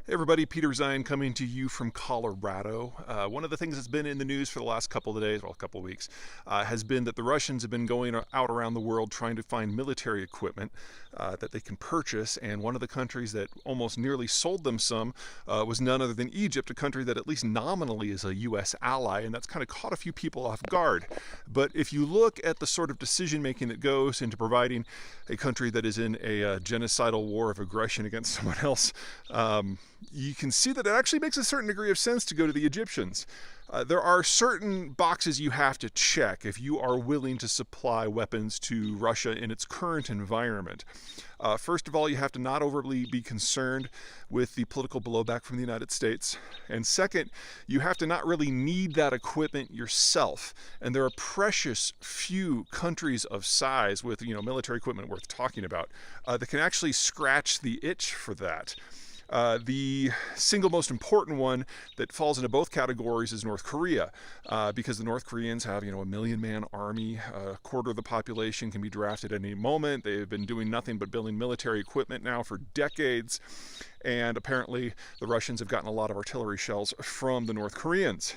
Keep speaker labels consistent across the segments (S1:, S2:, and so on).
S1: Hey everybody, Peter Zeihan coming to you from Colorado. One of the things that's been in the news for the last couple of days, well, a couple of weeks, has been that the Russians have been going out around the world trying to find military equipment that they can purchase, and one of the countries that almost nearly sold them some was none other than Egypt, a country that at least nominally is a U.S. ally, and that's kind of caught a few people off guard. But if you look at the sort of decision making that goes into providing a country that is in a genocidal war of aggression against someone else, you can see that it actually makes a certain degree of sense to go to the Egyptians. There are certain boxes you have to check if you are willing to supply weapons to Russia in its current environment. First of all, you have to not overly be concerned with the political blowback from the United States. And second, you have to not really need that equipment yourself. And there are precious few countries of size with military equipment worth talking about that can actually scratch the itch for that. The single most important one that falls into both categories is North Korea, because the North Koreans have, a 1,000,000-man army, a quarter of the population can be drafted at any moment. They've been doing nothing but building military equipment now for decades, and apparently the Russians have gotten a lot of artillery shells from the North Koreans.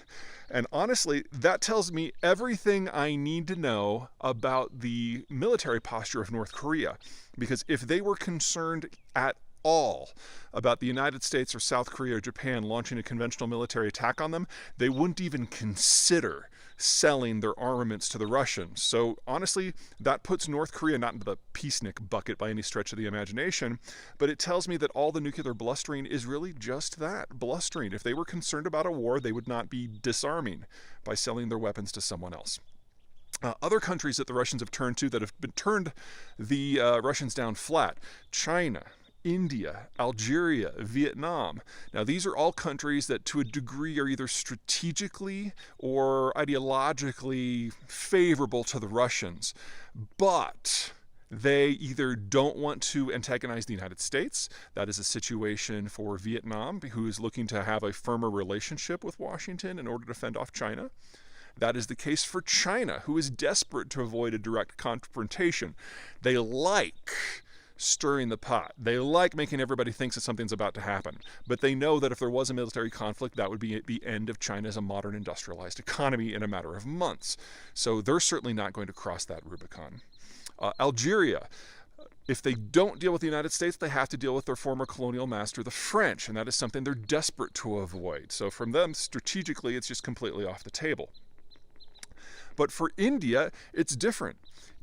S1: And honestly, that tells me everything I need to know about the military posture of North Korea, because if they were concerned at all about the United States or South Korea or Japan launching a conventional military attack on them, they wouldn't even consider selling their armaments to the Russians. So honestly, that puts North Korea not into the peacenik bucket by any stretch of the imagination, but it tells me that all the nuclear blustering is really just that, blustering. If they were concerned about a war, they would not be disarming by selling their weapons to someone else. Other countries that the Russians have turned to that have been turned the Russians down flat: China, India, Algeria, Vietnam. Now, these are all countries that to a degree are either strategically or ideologically favorable to the Russians, but they either don't want to antagonize the United States. That is a situation for Vietnam, who is looking to have a firmer relationship with Washington in order to fend off China. That is the case for China, who is desperate to avoid a direct confrontation. They like stirring the pot. They like making everybody think that something's about to happen. But they know that if there was a military conflict, that would be at the end of China as a modern industrialized economy in a matter of months. So they're certainly not going to cross that Rubicon. Algeria, if they don't deal with the United States, they have to deal with their former colonial master, the French, and that is something they're desperate to avoid. So from them, strategically, it's just completely off the table. But for India, it's different.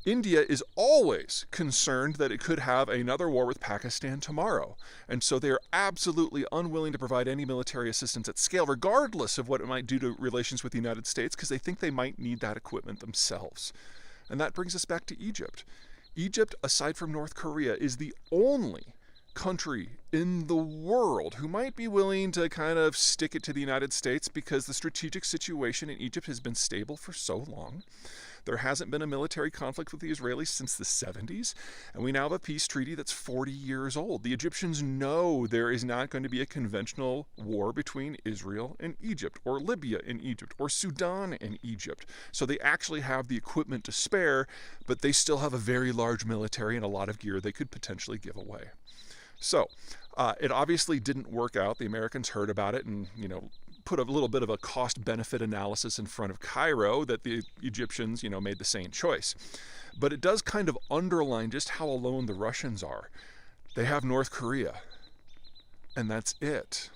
S1: India is always concerned that it could have another war with Pakistan tomorrow. And so they are absolutely unwilling to provide any military assistance at scale, regardless of what it might do to relations with the United States, because they think they might need that equipment themselves. And that brings us back to Egypt. Egypt, aside from North Korea, is the only country in the world who might be willing to kind of stick it to the United States, because the strategic situation in Egypt has been stable for so long. There hasn't been a military conflict with the Israelis since the 70s, and we now have a peace treaty that's 40 years old. The Egyptians know there is not going to be a conventional war between Israel and Egypt, or Libya and Egypt, or Sudan and Egypt. So they actually have the equipment to spare, but they still have a very large military and a lot of gear they could potentially give away. So it obviously didn't work out. The Americans heard about it and, put a little bit of a cost-benefit analysis in front of Cairo that the Egyptians, made the same choice. But it does kind of underline just how alone the Russians are. They have North Korea, and that's it.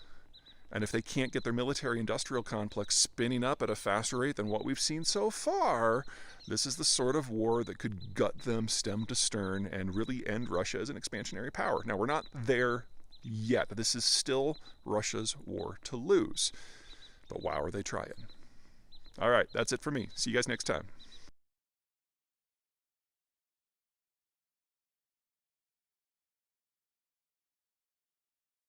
S1: And if they can't get their military-industrial complex spinning up at a faster rate than what we've seen so far, this is the sort of war that could gut them stem to stern and really end Russia as an expansionary power. Now, we're not there yet. This is still Russia's war to lose. But wow, are they trying. All right, that's it for me. See you guys next time.